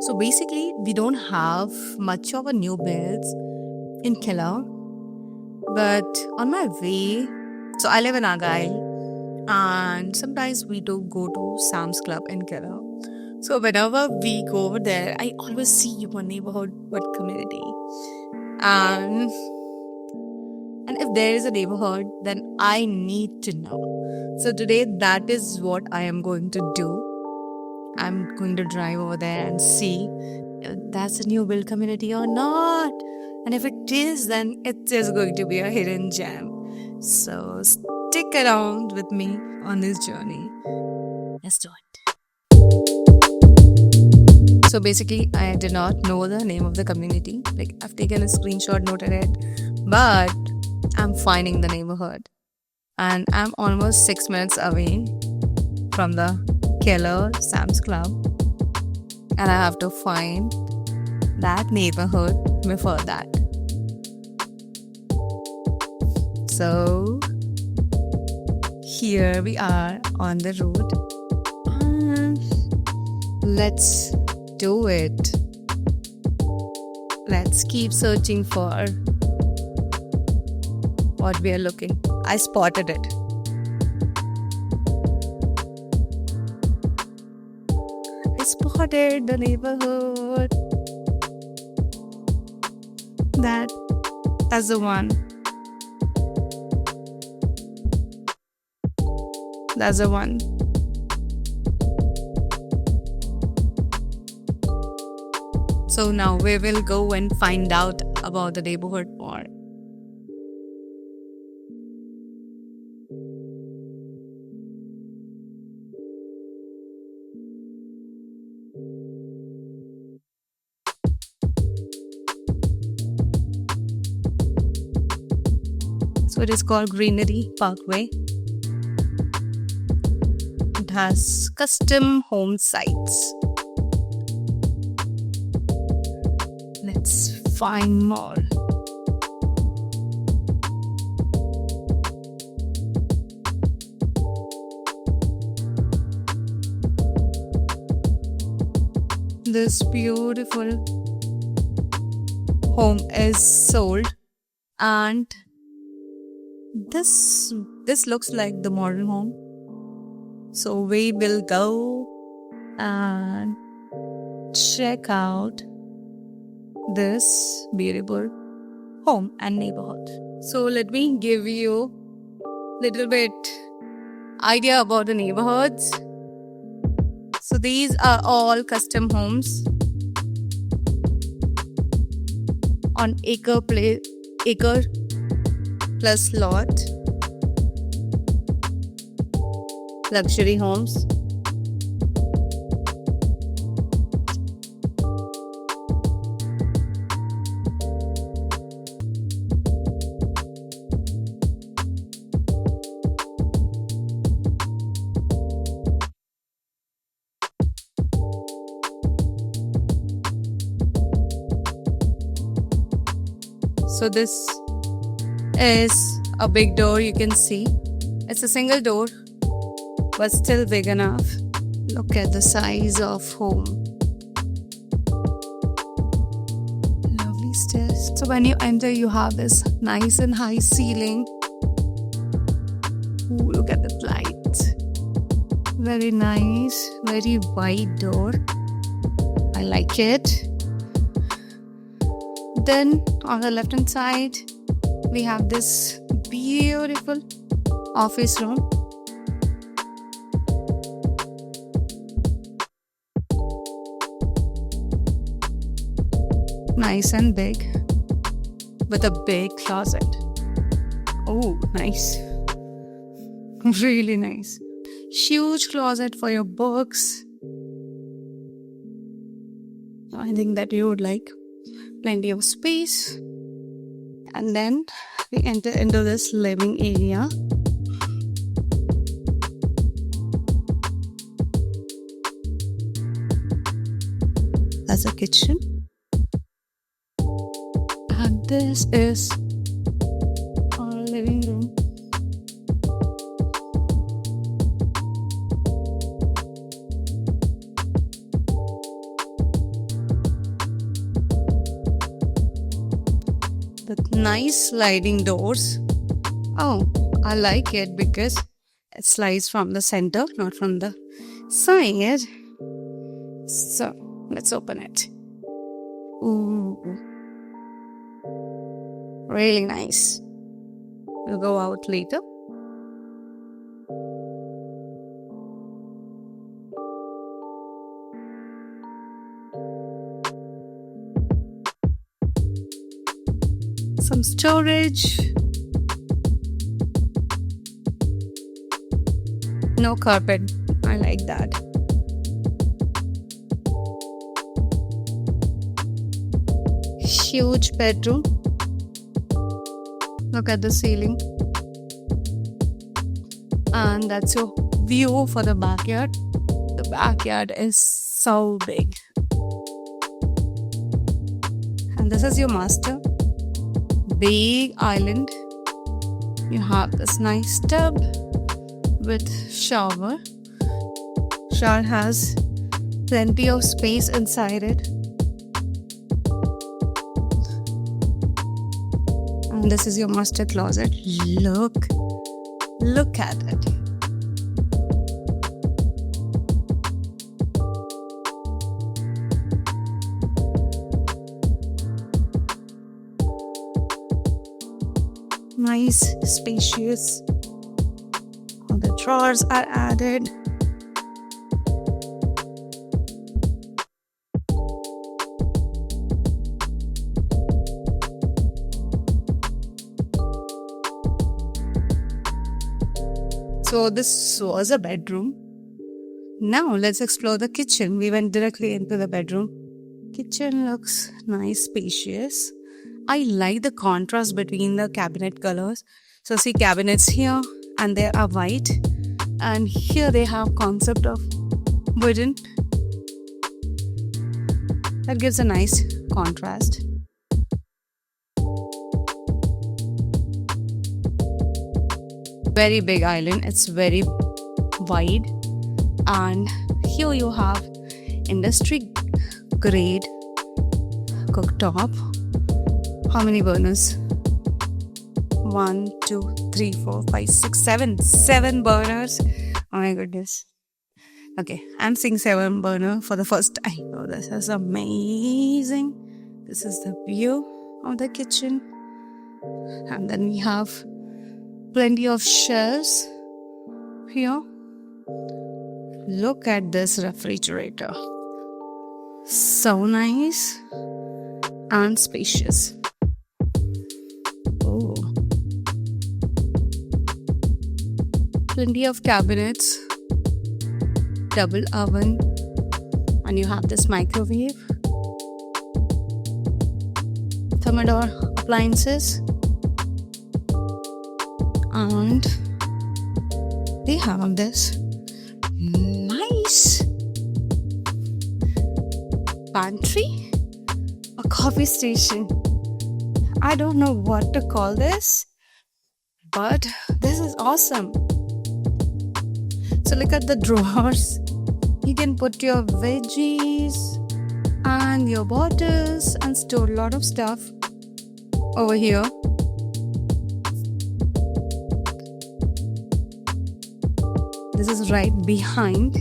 So basically, we don't have much of a new builds in Killer, but on my way, so I live in Argyle, and sometimes we do go to Sam's Club in Killer. So whenever we go over there, I always see one neighborhood, one community, and if there is a neighborhood, then I need to know. So today, that is what I am going to do. I'm going to drive over there and see if that's a new build community or not. And if it is, then it is going to be a hidden gem. So stick around with me on this journey. Let's do it. So basically, I did not know the name of the community. Like, I've taken a screenshot, noted it, but I'm finding the neighborhood. And I'm almost 6 minutes away from the Keller Sam's Club, and I have to find that neighborhood before that. So here we are on the road, and let's do it. Let's keep searching for what we are looking. I spotted it. Spotted the neighborhood. That's the one. That's the one. So now we will go and find out about the neighborhood more. So it is called Greenery Parkway. It has custom home sites. Let's find more. This beautiful home is sold, and this looks like the modern home. So we will go and check out this beautiful home and neighborhood. So let me give you a little bit idea about the neighborhoods. So these are all custom homes on acre plus lot. Luxury homes. So this is a big door, you can see. It's a single door, but still big enough. Look at the size of home. Lovely stairs. So when you enter, you have this nice and high ceiling. Ooh, look at the light. Very nice, very wide door. I like it. Then on the left hand side, we have this beautiful office room. Nice and big, with a big closet. Oh, nice. Really nice. Huge closet for your books. I think that you would like. Plenty of space. And then we enter into this living area. That's a kitchen. And this is our living room. with nice sliding doors. Oh, I like it because it slides from the center, not from the side. So let's open it. Ooh, really nice. We'll go out later. Some storage. No carpet. I like that. Huge bedroom. Look at the ceiling. And that's your view for the backyard. The backyard is so big. And this is your master. Big island. You have this nice tub with shower. Shower has plenty of space inside it. And this is your master closet. Look at it. Nice, spacious. All the drawers are added. So this was a bedroom. Now let's explore the kitchen. We went directly into the bedroom. Kitchen looks nice, spacious. I like the contrast between the cabinet colors. So see cabinets here and they are white. And here they have concept of wooden. That gives a nice contrast. Very big island. It's very wide. And here you have industry grade cooktop. How many burners? 1, 2, 3, 4, 5, 6, 7. 7 burners. Oh my goodness. Okay, I'm seeing 7 burner for the first time. Oh, this is amazing. This is the view of the kitchen. And then we have plenty of shelves here. Look at this refrigerator. So nice and spacious. Oh. Plenty of cabinets, double oven, and you have this microwave, Thermador appliances, and they have this nice pantry, a coffee station. I don't know what to call this, but this is awesome. So look at the drawers. You can put your veggies and your bottles and store a lot of stuff over here. This is right behind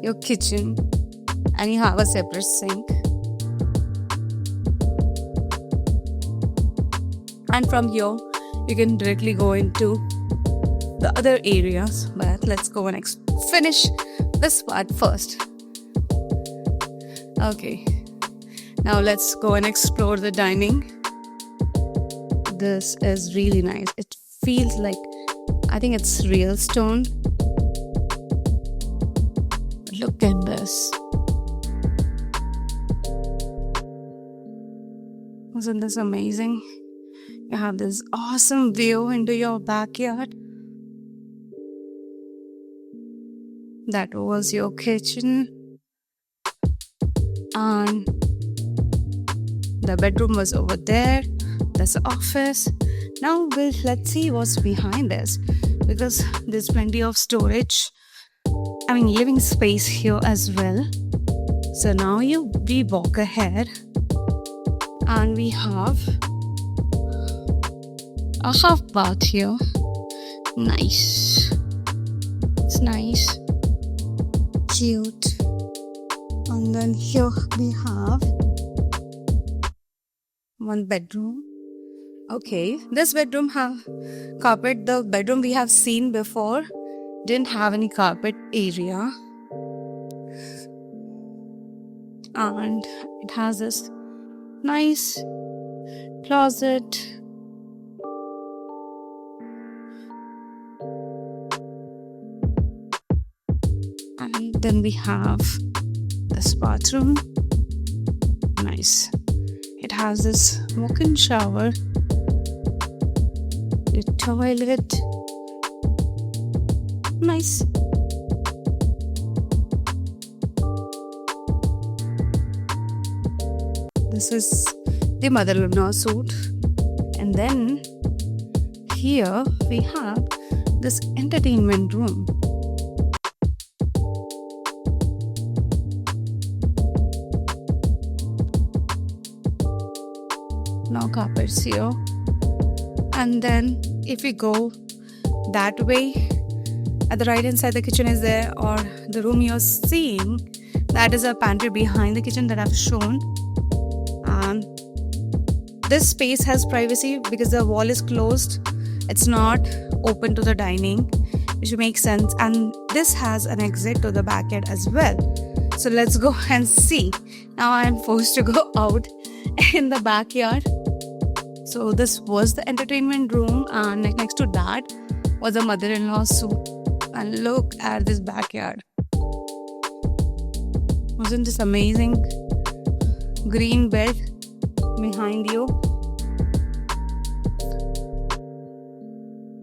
your kitchen, and you have a separate sink. And from here, you can directly go into the other areas, but let's go and finish this part first. Okay, now let's go and explore the dining. This is really nice. It feels like, I think it's real stone. Look at this. Wasn't this amazing? You have this awesome view into your backyard. That was your kitchen. And the bedroom was over there. That's the office. Now let's see what's behind this, because there's plenty of storage. I mean, living space here as well. So now we walk ahead And we have a half bath here. Nice. It's nice. Cute. And then here we have one bedroom. Okay, this bedroom have carpet. The bedroom we have seen before didn't have any carpet area. And it has this nice closet. And then we have this bathroom. Nice. It has this walk-in shower, the toilet. Nice. This is the mother-in-law suite. And then here we have this entertainment room. No carpets here. And then if we go that way, at the right hand side the kitchen is there, or the room you're seeing, that is a pantry behind the kitchen that I've shown. And this space has privacy because the wall is closed. It's not open to the dining, which makes sense. And this has an exit to the backyard as well. So let's go and see. Now I'm forced to go out in the backyard. So this was the entertainment room, and next to that was a mother-in-law suite. And look at this backyard. Wasn't this amazing? Green bed behind you.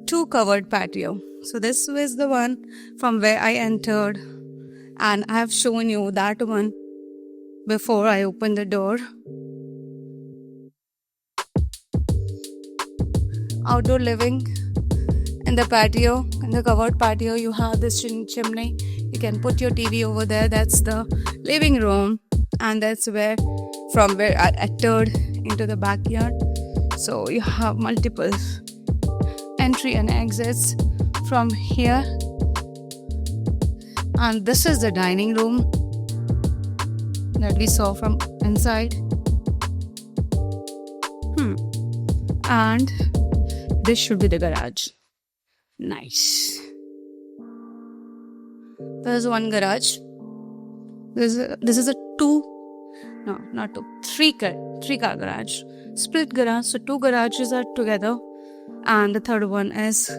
2 covered patio. So this was the one from where I entered, and I have shown you that one before I opened the door. Outdoor living in the patio, in the covered patio, you have this chimney. You can put your TV over there. That's the living room, and that's from where I entered into the backyard. So you have multiple entry and exits from here. And this is the dining room that we saw from inside. And this should be the garage. Nice. There's one garage. This is a three car garage. Split garage. So 2 garages are together, and the third one is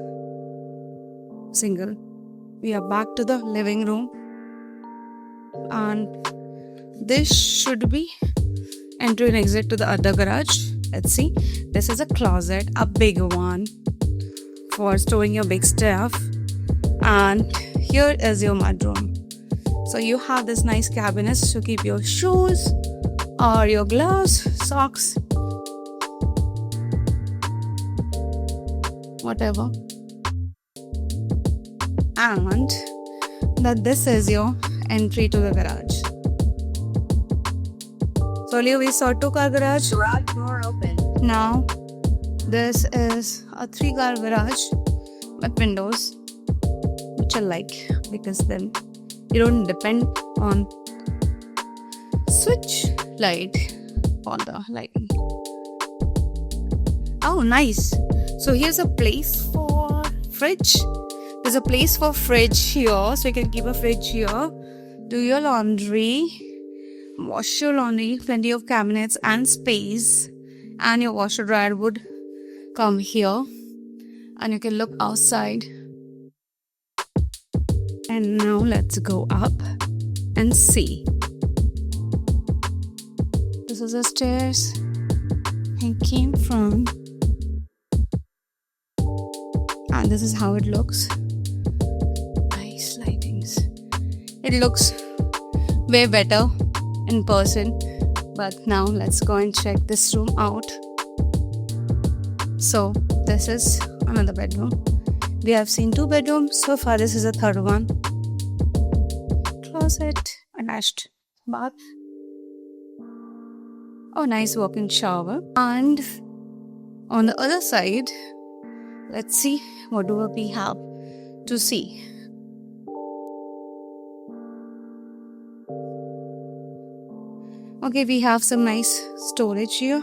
single. We are back to the living room, and this should be entry and exit to the other garage. Let's see. This is a closet, a big one for storing your big stuff. And here is your mudroom. So you have this nice cabinets to keep your shoes or your gloves, socks, whatever. And that this is your entry to the garage. So earlier we saw 2-car garage. Garage door open. Now this is a 3-car garage with windows, which I like because then you don't depend on switch light on the lighting. Oh, nice. So here's a place for fridge. There's a place for fridge here, so you can keep a fridge here. Do your laundry, wash your laundry, plenty of cabinets and space. And your washer dryer would come here, and you can look outside. And now let's go up and see. This is the stairs I came from, and this is how it looks. Nice lightings. It looks way better in person. But now let's go and check this room out. So this is another bedroom. We have seen 2 bedrooms so far. This is the third one. Closet, attached bath. Oh, nice walk-in shower. And on the other side, let's see what do we have to see. Okay, we have some nice storage here.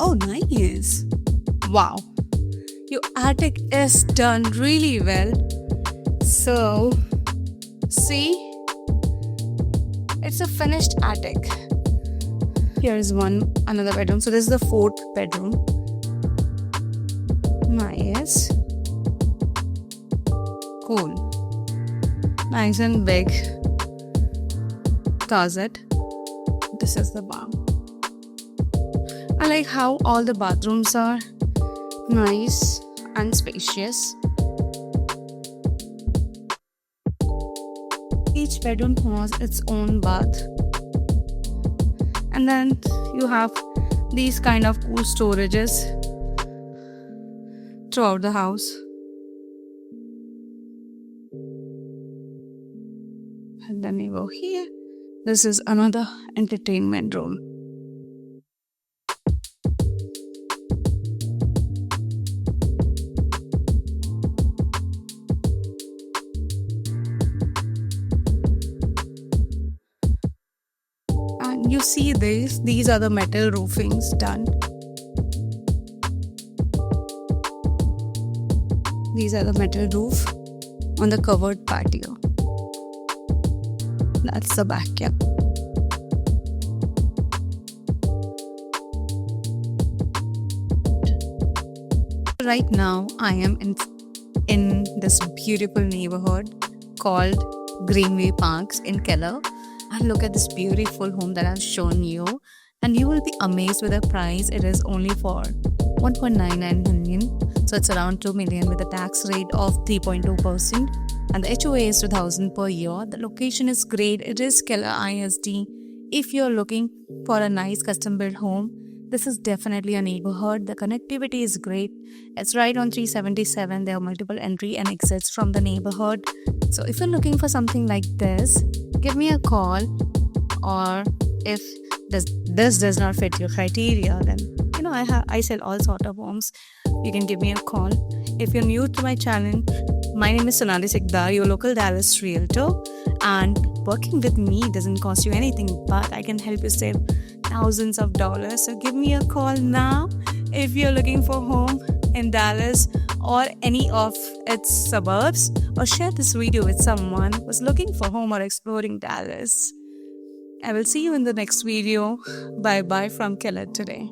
Oh, nice. Wow. Your attic is done really well. So, see, it's a finished attic. Here is another bedroom. So, this is the fourth bedroom. Nice. Cool. Nice and big closet. This is the bath. I like how all the bathrooms are nice and spacious. Each bedroom has its own bath. And then you have these kind of cool storages throughout the house. And then you go here. This is another entertainment room. And you see these are the metal roofings done. These are the metal roof on the covered patio. That's the backyard. Right now, I am in this beautiful neighborhood called Greenway Parks in Keller. And look at this beautiful home that I've shown you. And you will be amazed with the price. It is only for 1.99 million. So it's around 2 million with a tax rate of 3.2%. And the HOA is 2,000 per year. The location is great. It is Keller ISD. If you're looking for a nice custom built home, this is definitely a neighborhood. The connectivity is great. It's right on 377. There are multiple entry and exits from the neighborhood. So if you're looking for something like this, give me a call. Or if this does not fit your criteria, then I sell all sort of homes. You can give me a call. If you're new to my channel, my name is Sonali Sikdar, your local Dallas realtor, and working with me doesn't cost you anything, but I can help you save thousands of dollars. So give me a call now if you're looking for a home in Dallas or any of its suburbs, or share this video with someone who's looking for a home or exploring Dallas. I will see you in the next video. Bye bye from Keller today.